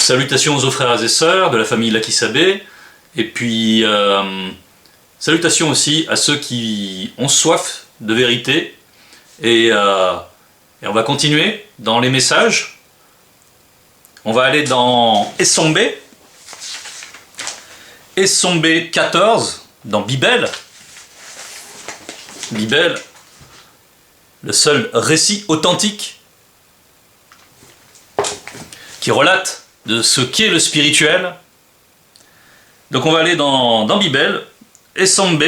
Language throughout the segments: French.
salutations aux frères et sœurs de la famille Lakisabé, et puis salutations aussi à ceux qui ont soif de vérité, et on va continuer dans les messages. On va aller dans Esombe 14, dans Bibel, le seul récit authentique qui relate de ce qu'est le spirituel. Donc on va aller dans Bibel, Esombe,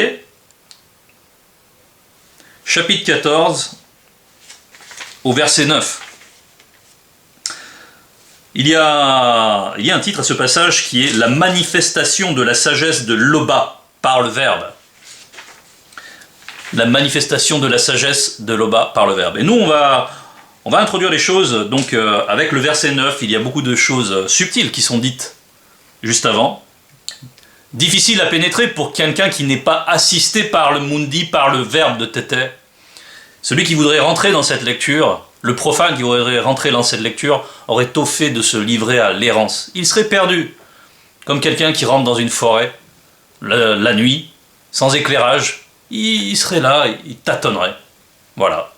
chapitre 14, au verset 9. Il y a un titre à ce passage qui est « La manifestation de la sagesse de Loba par le Verbe ». La manifestation de la sagesse de Loba par le Verbe. Et nous, on va introduire les choses, donc avec le verset 9, il y a beaucoup de choses subtiles qui sont dites juste avant. Difficile à pénétrer pour quelqu'un qui n'est pas assisté par le mundi, par le Verbe de Tété. Celui qui voudrait rentrer dans cette lecture, le profane qui voudrait rentrer dans cette lecture, aurait tôt fait de se livrer à l'errance. Il serait perdu, comme quelqu'un qui rentre dans une forêt, la nuit, sans éclairage. Il serait là, il tâtonnerait. Voilà.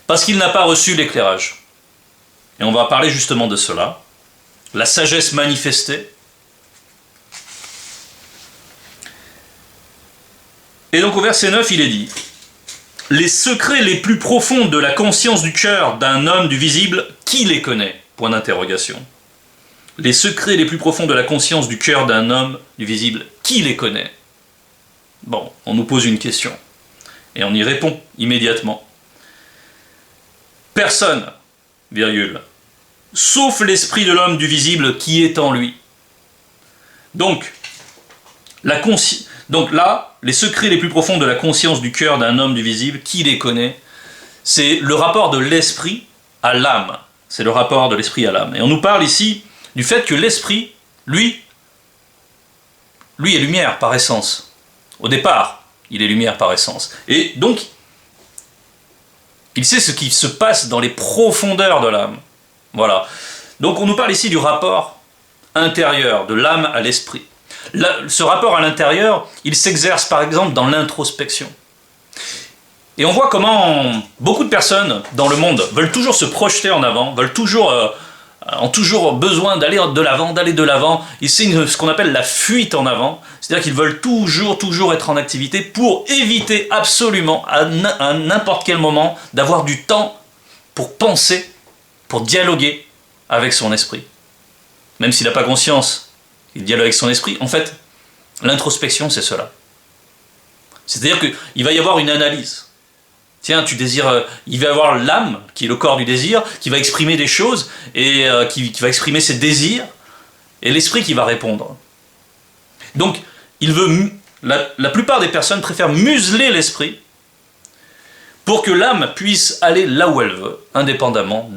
Parce qu'il n'a pas reçu l'éclairage. Et on va parler justement de cela. La sagesse manifestée. Et donc au verset 9, il est dit « Les secrets les plus profonds de la conscience du cœur d'un homme du visible, qui les connaît ?» Point d'interrogation. Les secrets les plus profonds de la conscience du cœur d'un homme du visible, qui les connaît? Bon, on nous pose une question. Et on y répond immédiatement. Personne, virgule, sauf l'esprit de l'homme du visible qui est en lui. Donc là, les secrets les plus profonds de la conscience du cœur d'un homme du visible, qui les connaît? C'est le rapport de l'esprit à l'âme. C'est le rapport de l'esprit à l'âme. Et on nous parle ici du fait que l'esprit, lui est lumière par essence. Au départ, il est lumière par essence. Et donc, il sait ce qui se passe dans les profondeurs de l'âme. Voilà. Donc on nous parle ici du rapport intérieur, de l'âme à l'esprit. Ce rapport à l'intérieur, il s'exerce par exemple dans l'introspection. Et on voit comment beaucoup de personnes dans le monde veulent toujours se projeter en avant, ont toujours besoin d'aller de l'avant. C'est ce qu'on appelle la fuite en avant. C'est-à-dire qu'ils veulent toujours être en activité pour éviter absolument, à n'importe quel moment, d'avoir du temps pour penser, pour dialoguer avec son esprit. Même s'il n'a pas conscience qu'il dialogue avec son esprit, en fait, l'introspection, c'est cela. C'est-à-dire qu'il va y avoir une analyse. Tiens, tu désires, il va y avoir l'âme, qui est le corps du désir, qui va exprimer des choses, et qui va exprimer ses désirs, et l'esprit qui va répondre. Donc, la plupart des personnes préfèrent museler l'esprit pour que l'âme puisse aller là où elle veut, indépendamment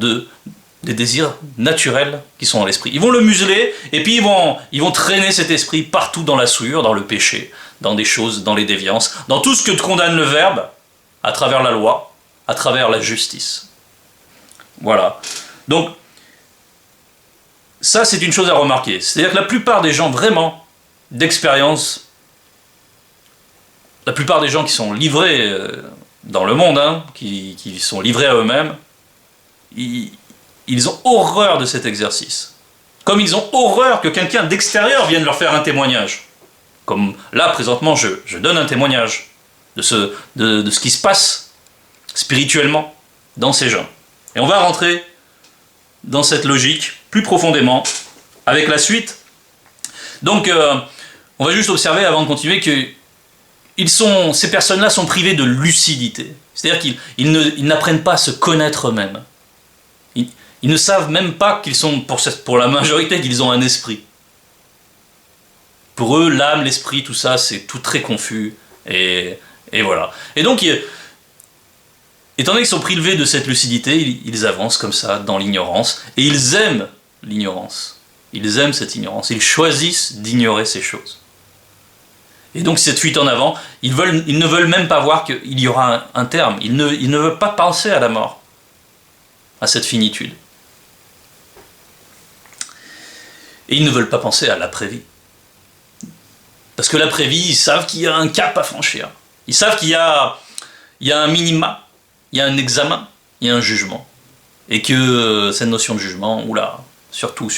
des désirs naturels qui sont dans l'esprit. Ils vont le museler, et puis ils vont traîner cet esprit partout dans la souillure, dans le péché, dans des choses, dans les déviances, dans tout ce que condamne le Verbe, à travers la loi, à travers la justice. Voilà. Donc, ça c'est une chose à remarquer. C'est-à-dire que la plupart des gens vraiment d'expérience, la plupart des gens qui sont livrés dans le monde, qui sont livrés à eux-mêmes, ils ont horreur de cet exercice. Comme ils ont horreur que quelqu'un d'extérieur vienne leur faire un témoignage. Comme là, présentement, je donne un témoignage de ce qui se passe spirituellement dans ces gens. Et on va rentrer dans cette logique plus profondément avec la suite. Donc, on va juste observer avant de continuer que ces personnes-là sont privées de lucidité. C'est-à-dire qu'ils n'apprennent pas à se connaître eux-mêmes. Ils ne savent même pas qu'ils sont, pour la majorité, qu'ils ont un esprit. Pour eux, l'âme, l'esprit, tout ça, c'est tout très confus. Et voilà. Et donc, étant donné qu'ils sont privés de cette lucidité, ils avancent comme ça, dans l'ignorance. Et ils aiment l'ignorance. Ils aiment cette ignorance. Ils choisissent d'ignorer ces choses. Et donc, cette fuite en avant, ils ne veulent même pas voir qu'il y aura un terme. Ils ne veulent pas penser à la mort, à cette finitude. Et ils ne veulent pas penser à l'après-vie. Parce que l'après-vie, ils savent qu'il y a un cap à franchir. Ils savent qu'il y a un minima, il y a un examen, il y a un jugement. Et que cette notion de jugement, oula, surtout,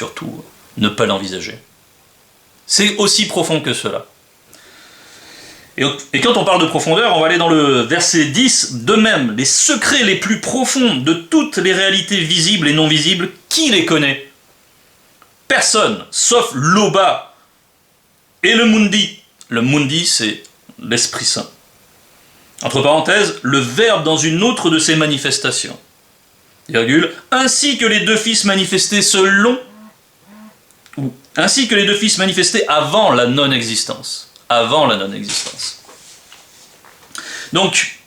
ne pas l'envisager. C'est aussi profond que cela. Et quand on parle de profondeur, on va aller dans le verset 10. De même, les secrets les plus profonds de toutes les réalités visibles et non visibles, qui les connaît? Personne, sauf l'Oba et le Mundi. Le Mundi, c'est l'Esprit Saint. Entre parenthèses, le Verbe dans une autre de ses manifestations. Virgule, ainsi que les deux fils manifestés ainsi que les deux fils manifestés avant la non-existence. Avant la non-existence. Donc,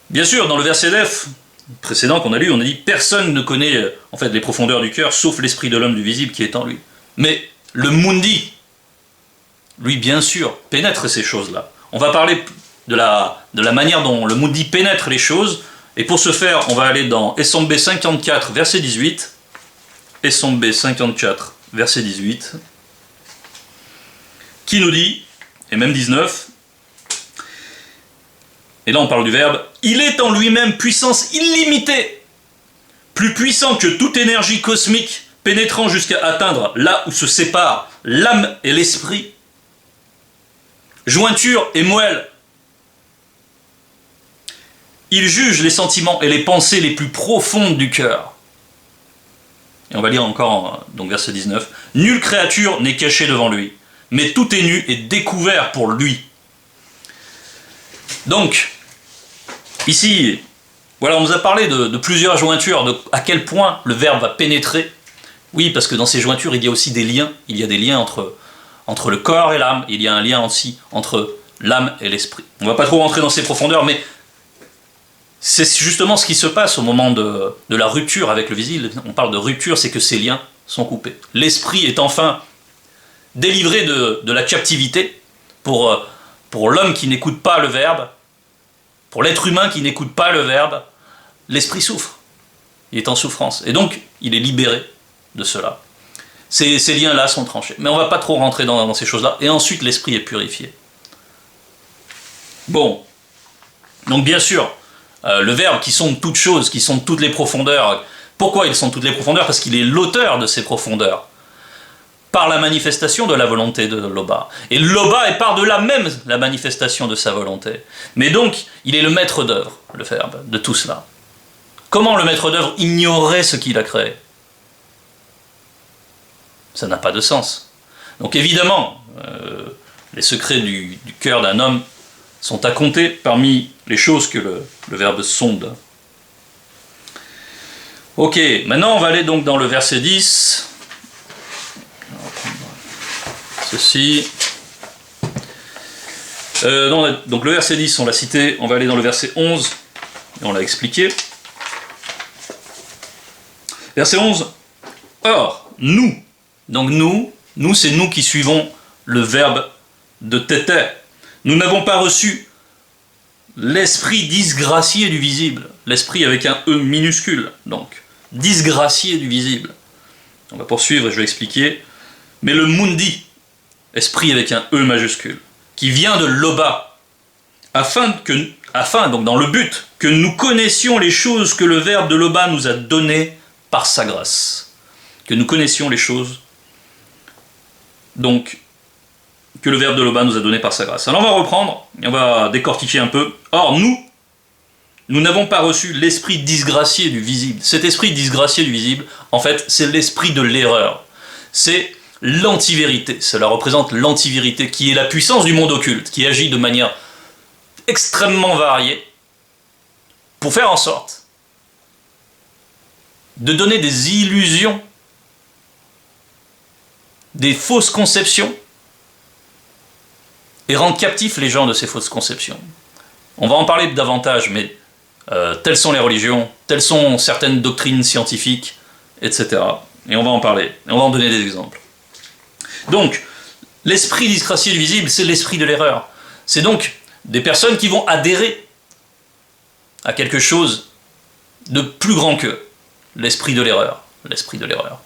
bien sûr, dans le verset 9 précédent qu'on a lu, on a dit « Personne ne connaît en fait les profondeurs du cœur, sauf l'esprit de l'homme du visible qui est en lui. » Mais le Mundi, lui, bien sûr, pénètre ces choses-là. On va parler de la manière dont le Mundi pénètre les choses, et pour ce faire, on va aller dans Essombé 54, verset 18. Essombé 54, verset 18, qui nous dit, et même 19, et là on parle du Verbe, « Il est en lui-même puissance illimitée, plus puissant que toute énergie cosmique, pénétrant jusqu'à atteindre là où se séparent l'âme et l'esprit, jointure et moelle. Il juge les sentiments et les pensées les plus profondes du cœur. » Et on va lire encore, donc verset 19. « Nulle créature n'est cachée devant lui, mais tout est nu et découvert pour lui. » Donc, ici, voilà, on nous a parlé de plusieurs jointures, de à quel point le Verbe va pénétrer. Oui, parce que dans ces jointures, il y a aussi des liens. Il y a des liens entre le corps et l'âme. Il y a un lien aussi entre l'âme et l'esprit. On ne va pas trop rentrer dans ces profondeurs, mais c'est justement ce qui se passe au moment de la rupture avec le visible. On parle de rupture, c'est que ces liens sont coupés. L'esprit est enfin délivré de la captivité pour l'homme qui n'écoute pas le Verbe, pour l'être humain qui n'écoute pas le Verbe. L'esprit souffre, il est en souffrance, et donc il est libéré de cela. Ces liens-là sont tranchés. Mais on ne va pas trop rentrer dans ces choses-là, et ensuite l'esprit est purifié. Bon, donc bien sûr, le Verbe qui sonde toutes choses, qui sonde toutes les profondeurs. Pourquoi il sonde toutes les profondeurs? Parce qu'il est l'auteur de ces profondeurs, par la manifestation de la volonté de l'Oba. Et l'Oba est par-delà même la manifestation de sa volonté. Mais donc, il est le maître d'œuvre, le Verbe, de tout cela. Comment le maître d'œuvre ignorait ce qu'il a créé? Ça n'a pas de sens. Donc évidemment, les secrets du cœur d'un homme sont à compter parmi les choses que le Verbe sonde. Ok, maintenant on va aller donc dans le verset 10. On va prendre ceci. Donc le verset 10, on l'a cité, on va aller dans le verset 11, et on l'a expliqué. Verset 11. Or, nous, donc nous c'est nous qui suivons le verbe de tété. Nous n'avons pas reçu l'esprit disgracié du visible. L'esprit avec un E minuscule, donc. Disgracié du visible. On va poursuivre et je vais expliquer. Mais le Mundi, esprit avec un E majuscule, qui vient de l'Oba, afin, donc dans le but, que nous connaissions les choses que le Verbe de l'Oba nous a données par sa grâce. Que nous connaissions les choses, donc, que le Verbe de l'Oba nous a donné par sa grâce. Alors on va reprendre, et on va décortiquer un peu. Or, nous n'avons pas reçu l'esprit disgracié du visible. Cet esprit disgracié du visible, en fait, c'est l'esprit de l'erreur. C'est l'antivérité. Cela représente l'antivérité, qui est la puissance du monde occulte, qui agit de manière extrêmement variée pour faire en sorte de donner des illusions, des fausses conceptions, et rendre captifs les gens de ces fausses conceptions. On va en parler davantage, mais telles sont les religions, telles sont certaines doctrines scientifiques, etc. Et on va en parler, et on va en donner des exemples. Donc, l'esprit disgracié du visible, c'est l'esprit de l'erreur. C'est donc des personnes qui vont adhérer à quelque chose de plus grand qu'eux. L'esprit de l'erreur. L'esprit de l'erreur.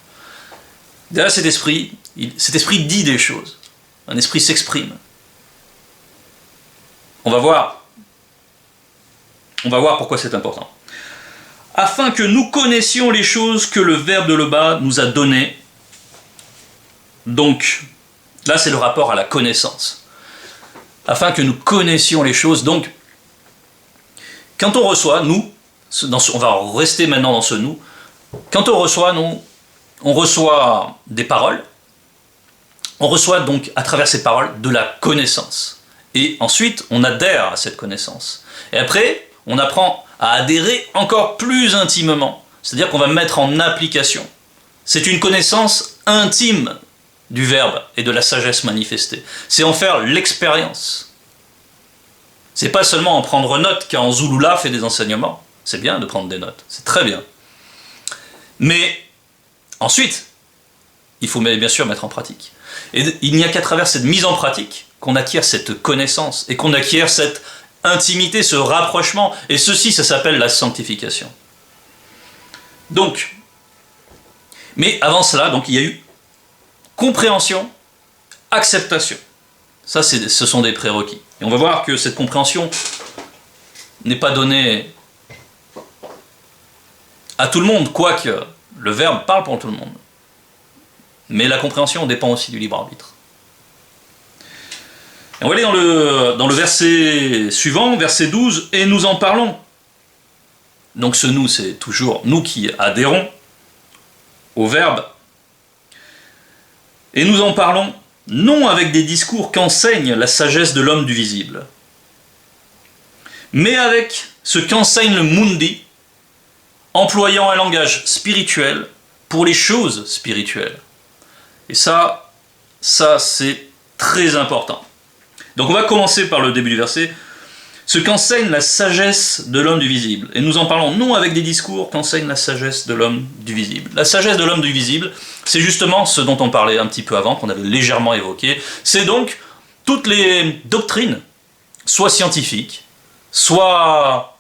Derrière cet esprit dit des choses. Un esprit s'exprime. On va voir pourquoi c'est important. Afin que nous connaissions les choses que le Verbe de là-bas nous a données. Donc, là c'est le rapport à la connaissance. Afin que nous connaissions les choses. Donc, quand on reçoit, nous, on va rester maintenant dans ce nous, quand on reçoit, on reçoit des paroles, on reçoit donc à travers ces paroles de la connaissance. Et ensuite, on adhère à cette connaissance. Et après, on apprend à adhérer encore plus intimement. C'est-à-dire qu'on va mettre en application. C'est une connaissance intime du Verbe et de la sagesse manifestée. C'est en faire l'expérience. C'est pas seulement en prendre note quand Zulula fait des enseignements. C'est bien de prendre des notes, c'est très bien. Mais ensuite, il faut bien sûr mettre en pratique. Et il n'y a qu'à travers cette mise en pratique qu'on acquiert cette connaissance et qu'on acquiert cette intimité, ce rapprochement. Et ceci, ça s'appelle la sanctification. Donc, mais avant cela, donc, il y a eu compréhension, acceptation. Ça, ce sont des prérequis. Et on va voir que cette compréhension n'est pas donnée à tout le monde, quoique le Verbe parle pour tout le monde. Mais la compréhension dépend aussi du libre arbitre. Et on va aller dans le verset suivant, verset 12, et nous en parlons. Donc ce nous, c'est toujours nous qui adhérons au Verbe. Et nous en parlons non avec des discours qu'enseigne la sagesse de l'homme du visible, mais avec ce qu'enseigne le Mundi, employant un langage spirituel pour les choses spirituelles. Et ça c'est très important. Donc on va commencer par le début du verset. Ce qu'enseigne la sagesse de l'homme du visible. Et nous en parlons non avec des discours qu'enseigne la sagesse de l'homme du visible. La sagesse de l'homme du visible, c'est justement ce dont on parlait un petit peu avant, qu'on avait légèrement évoqué. C'est donc toutes les doctrines, soit scientifiques, soit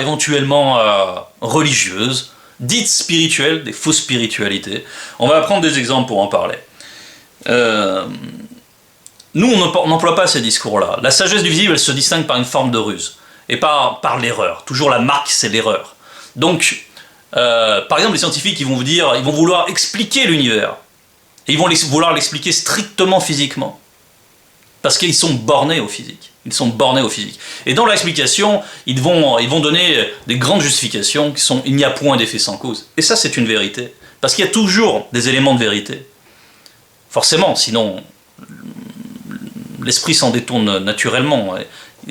éventuellement religieuses, dites spirituelles, des fausses spiritualités. On va prendre des exemples pour en parler. Nous, on n'emploie pas ces discours-là. La sagesse du visible, elle se distingue par une forme de ruse, et par l'erreur. Toujours la marque, c'est l'erreur. Donc, par exemple, les scientifiques, ils vont vouloir expliquer l'univers, et ils vont vouloir l'expliquer strictement physiquement, parce qu'ils sont bornés au physique. Ils sont bornés au physique. Et dans l'explication, ils vont donner des grandes justifications qui sont « il n'y a point d'effet sans cause ». Et ça, c'est une vérité. Parce qu'il y a toujours des éléments de vérité. Forcément, sinon, l'esprit s'en détourne naturellement.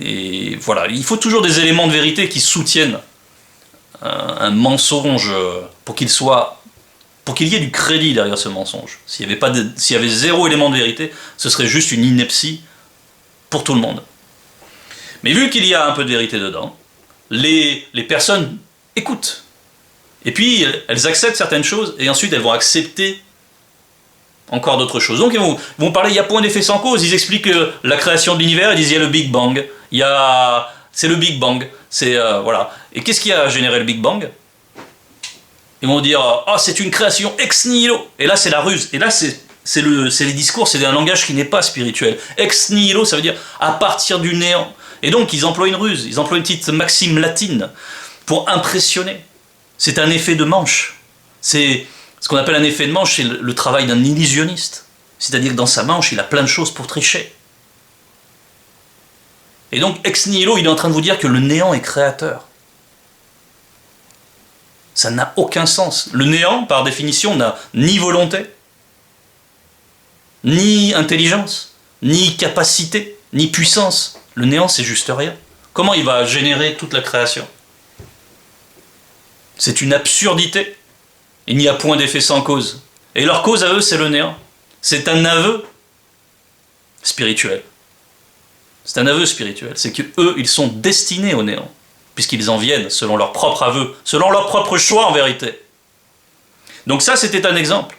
Et voilà, il faut toujours des éléments de vérité qui soutiennent un mensonge pour qu'il y ait du crédit derrière ce mensonge. S'il y avait zéro élément de vérité, ce serait juste une ineptie pour tout le monde. Mais vu qu'il y a un peu de vérité dedans, les personnes écoutent. Et puis, elles acceptent certaines choses, et ensuite elles vont accepter encore d'autres choses. Donc ils vont parler, il n'y a point d'effet sans cause. Ils expliquent la création de l'univers, ils disent il y a le Big Bang. C'est le Big Bang. Voilà. Et qu'est-ce qui a généré le Big Bang? Ils vont dire c'est une création ex nihilo. Et là, c'est la ruse. Et là, c'est les discours, c'est un langage qui n'est pas spirituel. Ex nihilo, ça veut dire à partir du néant. Et donc, ils emploient une ruse, ils emploient une petite maxime latine pour impressionner. C'est un effet de manche. C'est ce qu'on appelle un effet de manche, c'est le travail d'un illusionniste. C'est-à-dire que dans sa manche, il a plein de choses pour tricher. Et donc, ex nihilo, il est en train de vous dire que le néant est créateur. Ça n'a aucun sens. Le néant, par définition, n'a ni volonté, ni intelligence, ni capacité, ni puissance. Le néant, c'est juste rien. Comment il va générer toute la création? C'est une absurdité. Il n'y a point d'effet sans cause. Et leur cause à eux, c'est le néant. C'est un aveu spirituel. C'est un aveu spirituel. C'est qu'eux, ils sont destinés au néant, puisqu'ils en viennent selon leur propre aveu, selon leur propre choix en vérité. Donc ça, c'était un exemple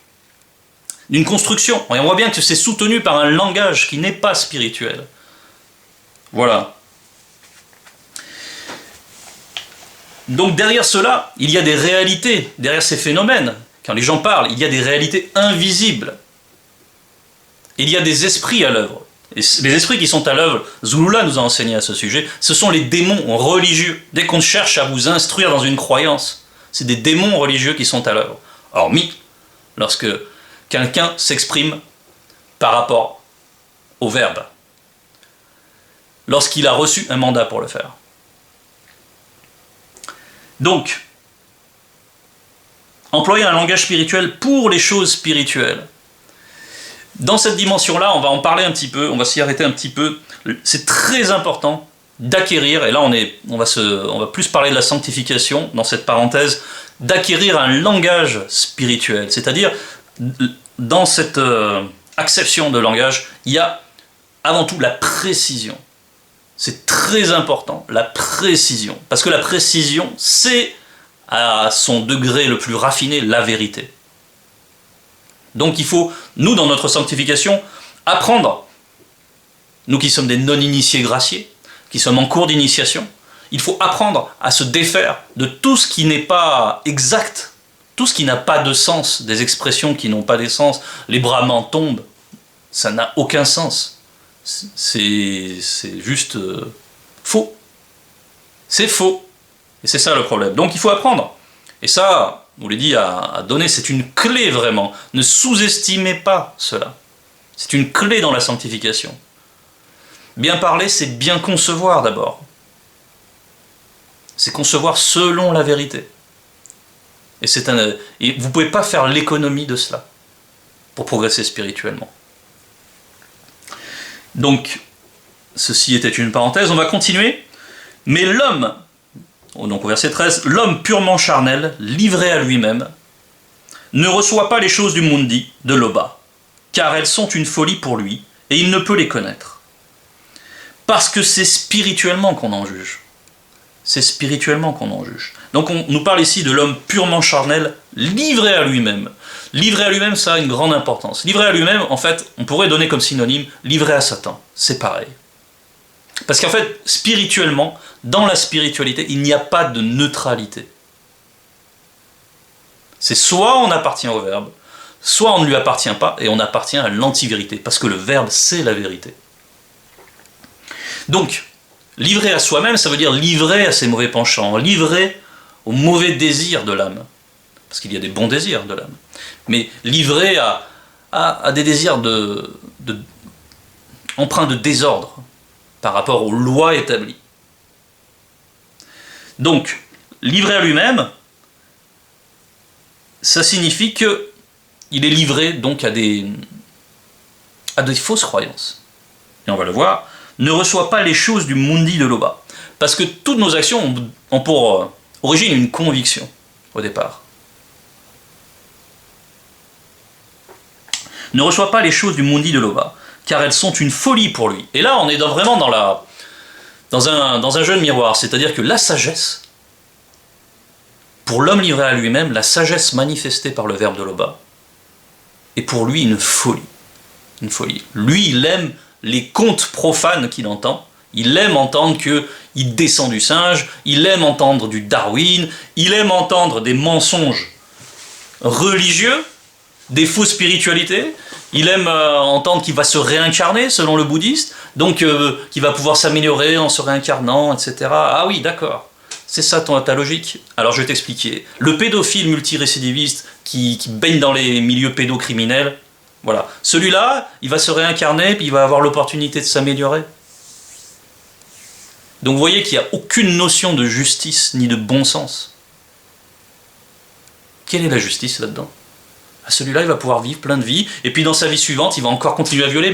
d'une construction. Et on voit bien que c'est soutenu par un langage qui n'est pas spirituel. Voilà. Donc derrière cela, il y a des réalités, derrière ces phénomènes. quand les gens parlent, il y a des réalités invisibles. Il y a des esprits à l'œuvre. Et les esprits qui sont à l'œuvre, Zulula nous a enseigné à ce sujet, ce sont les démons religieux. Dès qu'on cherche à vous instruire dans une croyance, c'est des démons religieux qui sont à l'œuvre. Hormis lorsque quelqu'un s'exprime par rapport au verbe, lorsqu'il a reçu un mandat pour le faire. Donc, employer un langage spirituel pour les choses spirituelles. Dans cette dimension-là, on va en parler un petit peu, on va s'y arrêter un petit peu. C'est très important d'acquérir, et là on va plus parler de la sanctification dans cette parenthèse, d'acquérir un langage spirituel. C'est-à-dire, dans cette acception de langage, il y a avant tout la précision. C'est très important, la précision. Parce que la précision, c'est, à son degré le plus raffiné, la vérité. Donc il faut, nous, dans notre sanctification, apprendre, nous qui sommes des non-initiés graciés, qui sommes en cours d'initiation, il faut apprendre à se défaire de tout ce qui n'est pas exact, tout ce qui n'a pas de sens, des expressions qui n'ont pas de sens. Les bramants tombent, ça n'a aucun sens. C'est juste faux. C'est faux. Et c'est ça le problème. Donc il faut apprendre. Et ça, on vous l'a dit, à donner, c'est une clé vraiment. Ne sous-estimez pas cela. C'est une clé dans la sanctification. Bien parler, c'est bien concevoir d'abord. C'est concevoir selon la vérité. Et vous ne pouvez pas faire l'économie de cela pour progresser spirituellement. Donc, ceci était une parenthèse, on va continuer. Mais l'homme, donc au verset 13, l'homme purement charnel, livré à lui-même, ne reçoit pas les choses du mundi, de Loba, car elles sont une folie pour lui, et il ne peut les connaître. Parce que c'est spirituellement qu'on en juge. C'est spirituellement qu'on en juge. Donc on nous parle ici de l'homme purement charnel, livré à lui-même. Livré à lui-même, ça a une grande importance. Livré à lui-même, en fait, on pourrait donner comme synonyme livré à Satan. C'est pareil. Parce qu'en fait, spirituellement, dans la spiritualité, il n'y a pas de neutralité. C'est soit on appartient au Verbe, soit on ne lui appartient pas et on appartient à l'antivérité. Parce que le Verbe, c'est la vérité. Donc, livré à soi-même, ça veut dire livré à ses mauvais penchants, livré aux mauvais désirs de l'âme. Parce qu'il y a des bons désirs de l'âme. Mais livré à des désirs empreints de désordre par rapport aux lois établies. Donc, livré à lui-même, ça signifie qu'il est livré donc à des fausses croyances. Et on va le voir, ne reçoit pas les choses du mundi de Loba. Parce que toutes nos actions ont pour origine une conviction au départ. Ne reçoit pas les choses du mundi de Loba, car elles sont une folie pour lui. Et là, on est vraiment dans un jeu de miroir, c'est-à-dire que la sagesse, pour l'homme livré à lui-même, la sagesse manifestée par le verbe de Loba, est pour lui une folie. Une folie. Lui, il aime les contes profanes qu'il entend, il aime entendre qu'il descend du singe, il aime entendre du Darwin, il aime entendre des mensonges religieux, des fausses spiritualités, il aime entendre qu'il va se réincarner selon le bouddhiste, donc qu'il va pouvoir s'améliorer en se réincarnant, etc. Ah oui, d'accord, c'est ça ta logique. Alors je vais t'expliquer. Le pédophile multirécidiviste qui baigne dans les milieux pédocriminels, voilà, celui-là, il va se réincarner, puis il va avoir l'opportunité de s'améliorer. Donc vous voyez qu'il n'y a aucune notion de justice ni de bon sens. Quelle est la justice là-dedans ? Celui-là, il va pouvoir vivre plein de vies, et puis dans sa vie suivante, il va encore continuer à violer,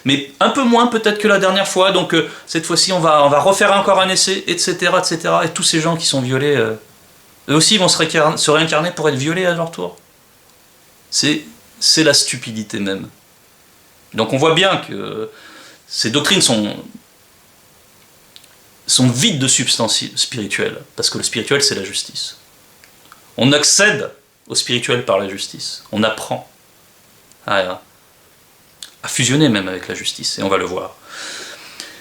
mais un peu moins peut-être que la dernière fois, donc cette fois-ci, on va refaire encore un essai, etc., etc., et tous ces gens qui sont violés, eux aussi vont se réincarner pour être violés à leur tour. C'est la stupidité même. Donc on voit bien que ces doctrines sont vides de substance spirituelle, parce que le spirituel, c'est la justice. On accède au spirituel par la justice. On apprend à fusionner même avec la justice, et on va le voir.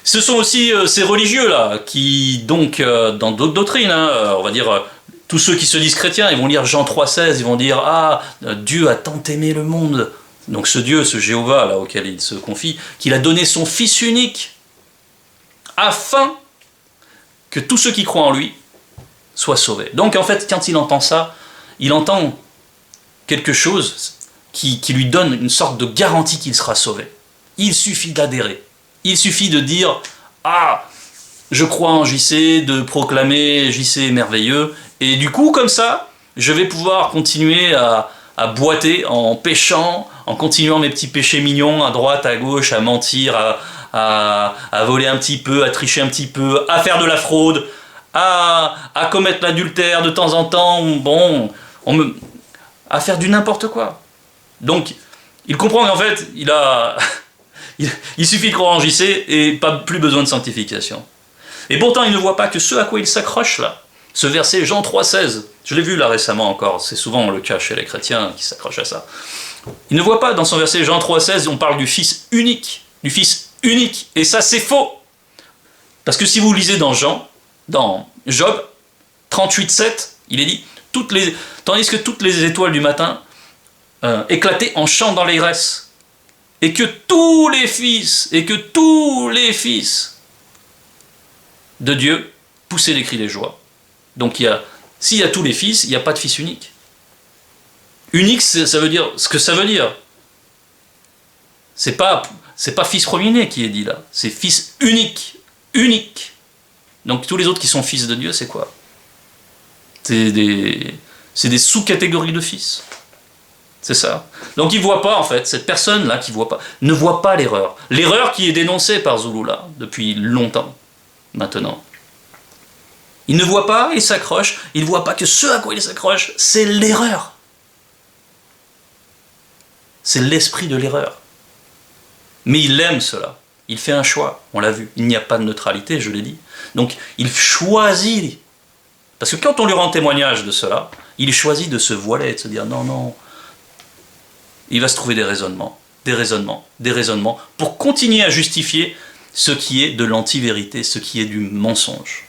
Ce sont aussi ces religieux-là, qui donc, dans d'autres doctrines, on va dire, tous ceux qui se disent chrétiens, ils vont lire Jean 3,16, ils vont dire « Ah, Dieu a tant aimé le monde ». Donc ce Dieu, ce Jéhovah là auquel il se confie, qu'il a donné son Fils unique, afin que tous ceux qui croient en lui soient sauvés. Donc en fait, quand il entend ça, il entend quelque chose qui lui donne une sorte de garantie qu'il sera sauvé. Il suffit d'adhérer. Il suffit de dire « Ah, je crois en JC », de proclamer « JC est merveilleux », et du coup, comme ça, je vais pouvoir continuer à boiter en péchant, en continuant mes petits péchés mignons à droite, à gauche, à mentir, à voler un petit peu, à tricher un petit peu, à faire de la fraude, à commettre l'adultère de temps en temps, bon, à faire du n'importe quoi. Donc, il comprend qu'en fait, il suffit de croire en JC et plus besoin de sanctification. Et pourtant, il ne voit pas que ce à quoi il s'accroche là, ce verset Jean 3,16, je l'ai vu là récemment encore, c'est souvent le cas chez les chrétiens qui s'accrochent à ça. Il ne voit pas dans son verset Jean 3,16, on parle du Fils unique, et ça c'est faux. Parce que si vous lisez dans Job 38,7, il est dit, tandis que toutes les étoiles du matin éclataient en chant dans l'airesse, et que tous les fils de Dieu poussaient des cris de joie. Donc s'il y a tous les fils, il n'y a pas de fils unique. Unique, ça veut dire ce que ça veut dire. C'est pas fils premier-né qui est dit là, c'est fils unique. Donc tous les autres qui sont fils de Dieu, c'est quoi? C'est des sous-catégories de fils. C'est ça. Donc il ne voit pas, en fait, cette personne-là qui ne voit pas l'erreur. L'erreur qui est dénoncée par Zulula depuis longtemps, maintenant. Il ne voit pas, il s'accroche, il ne voit pas que ce à quoi il s'accroche, c'est l'erreur. C'est l'esprit de l'erreur. Mais il aime cela. Il fait un choix, on l'a vu. Il n'y a pas de neutralité, je l'ai dit. Donc il choisit. Parce que quand on lui rend témoignage de cela, il choisit de se voiler, de se dire non. Il va se trouver des raisonnements, pour continuer à justifier ce qui est de l'anti-vérité, ce qui est du mensonge.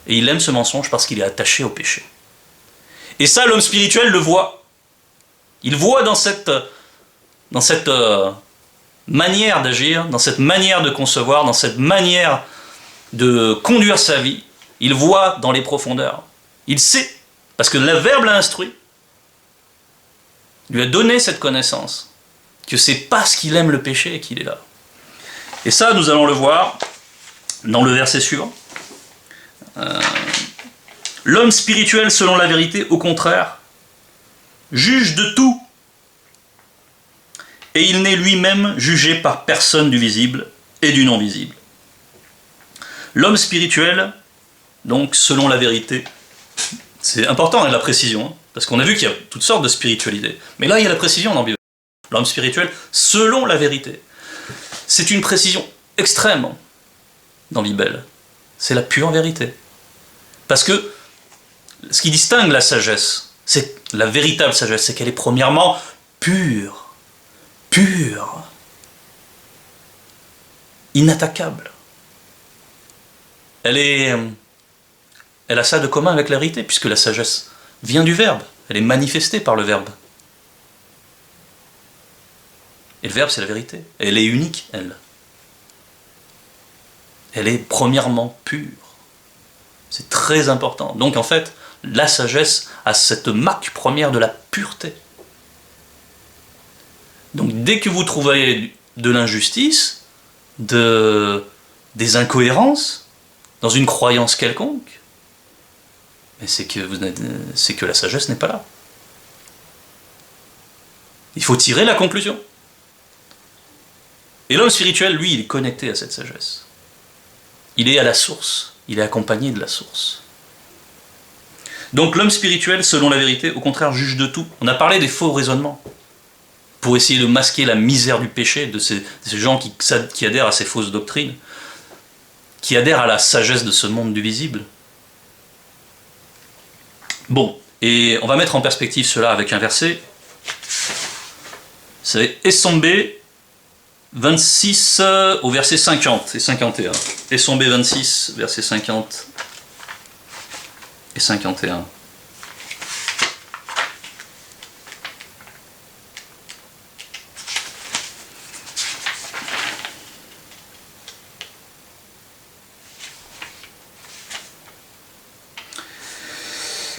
Et il aime ce mensonge parce qu'il est attaché au péché. Et ça, l'homme spirituel le voit. Il voit dans cette manière d'agir, dans cette manière de concevoir, dans cette manière de conduire sa vie, il voit dans les profondeurs. Il sait, parce que le Verbe l'a instruit, lui a donné cette connaissance, que c'est parce qu'il aime le péché qu'il est là. Et ça, nous allons le voir dans le verset suivant. L'homme spirituel, selon la vérité, au contraire, juge de tout, et il n'est lui-même jugé par personne du visible et du non-visible. L'homme spirituel, donc selon la vérité, c'est important la précision, parce qu'on a vu qu'il y a toutes sortes de spiritualité, mais là il y a la précision dans la Bible. L'homme spirituel, selon la vérité. C'est une précision extrême dans la Bible. C'est la pure vérité. Parce que ce qui distingue la sagesse, c'est la véritable sagesse, c'est qu'elle est premièrement pure, inattaquable. Elle a ça de commun avec la vérité, puisque la sagesse vient du Verbe, elle est manifestée par le Verbe. Et le Verbe, c'est la vérité. Elle est unique, elle. Elle est premièrement pure. C'est très important. Donc en fait, la sagesse a cette marque première de la pureté. Donc dès que vous trouvez de l'injustice, des incohérences, dans une croyance quelconque, c'est que la sagesse n'est pas là. Il faut tirer la conclusion. Et l'homme spirituel, lui, il est connecté à cette sagesse. Il est à la source, il est accompagné de la source. Donc l'homme spirituel, selon la vérité, au contraire, juge de tout. On a parlé des faux raisonnements, pour essayer de masquer la misère du péché de ces gens qui adhèrent à ces fausses doctrines, qui adhèrent à la sagesse de ce monde du visible. Bon, et on va mettre en perspective cela avec un verset. C'est Essombé 26 au verset 50 et 51. Essombé 26, verset 50 et 51.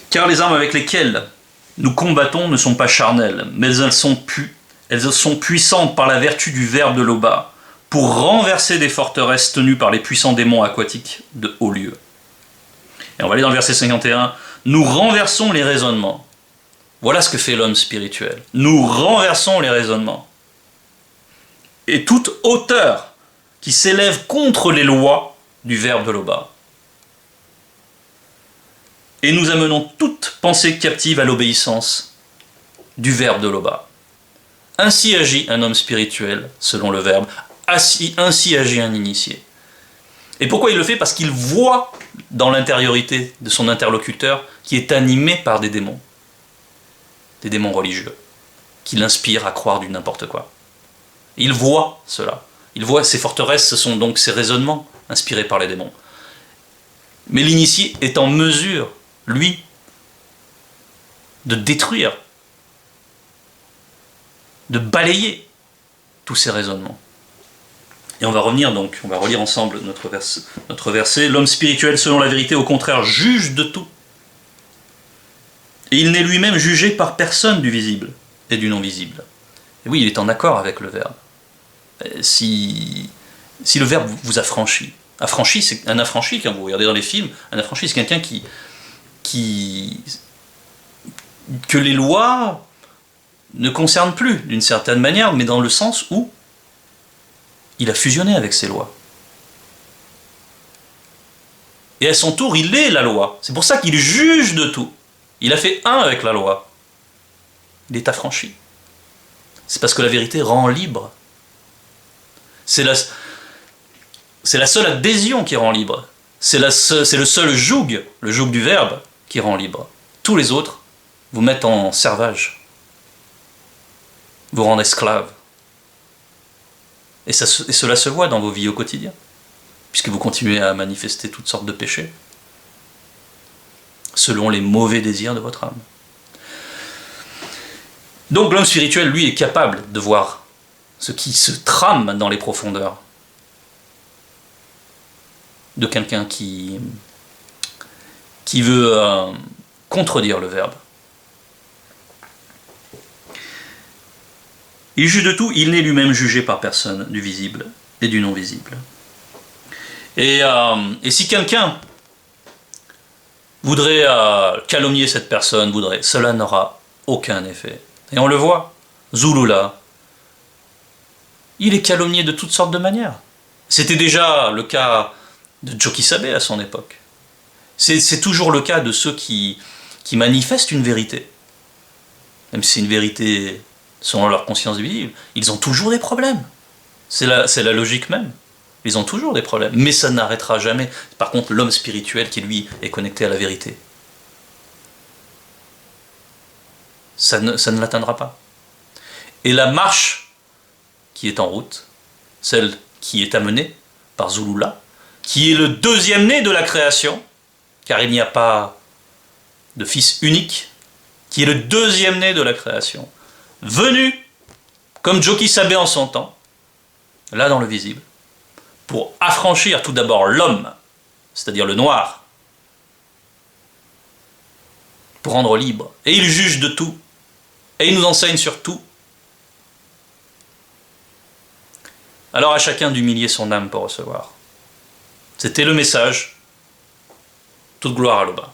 Car les armes avec lesquelles nous combattons ne sont pas charnelles, mais elles sont puissantes par la vertu du verbe de Loba, pour renverser des forteresses tenues par les puissants démons aquatiques de haut lieu. Et on va aller dans le verset 51. Nous renversons les raisonnements. Voilà ce que fait l'homme spirituel. Nous renversons les raisonnements. Et toute hauteur qui s'élève contre les lois du verbe de Loba. Et nous amenons toute pensée captive à l'obéissance du verbe de Loba. Ainsi agit un homme spirituel, selon le verbe. Ainsi agit un initié. Et pourquoi il le fait? Parce qu'il voit dans l'intériorité de son interlocuteur qui est animé par des démons religieux, qui l'inspirent à croire du n'importe quoi. Il voit cela. Il voit ces forteresses, ce sont donc ces raisonnements inspirés par les démons. Mais l'initié est en mesure, lui, de détruire, de balayer tous ces raisonnements. Et on va revenir donc, on va relire ensemble notre verset. L'homme spirituel, selon la vérité, au contraire, juge de tout. Et il n'est lui-même jugé par personne du visible et du non-visible. Et oui, il est en accord avec le verbe. Si le verbe vous affranchit, c'est un affranchi, quand vous regardez dans les films, un affranchi, c'est quelqu'un que les lois ne concernent plus, d'une certaine manière, mais dans le sens où il a fusionné avec ces lois. Et à son tour, il est la loi. C'est pour ça qu'il juge de tout. Il a fait un avec la loi. Il est affranchi. C'est parce que la vérité rend libre. C'est la seule adhésion qui rend libre. C'est le seul joug, le joug du verbe, qui rend libre. Tous les autres vous mettent en servage, vous rendent esclave. Et cela se voit dans vos vies au quotidien, puisque vous continuez à manifester toutes sortes de péchés, selon les mauvais désirs de votre âme. Donc l'homme spirituel, lui, est capable de voir ce qui se trame dans les profondeurs de quelqu'un qui veut contredire le verbe. Il juge de tout, il n'est lui-même jugé par personne du visible et du non-visible. Et si quelqu'un voudrait calomnier cette personne, cela n'aura aucun effet. Et on le voit, Zulula, il est calomnié de toutes sortes de manières. C'était déjà le cas de Jokisabe à son époque. C'est toujours le cas de ceux qui manifestent une vérité. Même si c'est une vérité selon leur conscience visible, ils ont toujours des problèmes. C'est la logique même. Ils ont toujours des problèmes. Mais ça n'arrêtera jamais. Par contre, l'homme spirituel qui, lui, est connecté à la vérité, ça ne l'atteindra pas. Et la marche qui est en route, celle qui est amenée par Zulula, qui est le deuxième né de la création, car il n'y a pas de fils unique, qui est le deuxième né de la création, venu, comme Jokisabe en son temps, là dans le visible, pour affranchir tout d'abord l'homme, c'est-à-dire le noir, pour rendre libre. Et il juge de tout, et il nous enseigne sur tout. Alors à chacun d'humilier son âme pour recevoir. C'était le message. Toute gloire à Loba.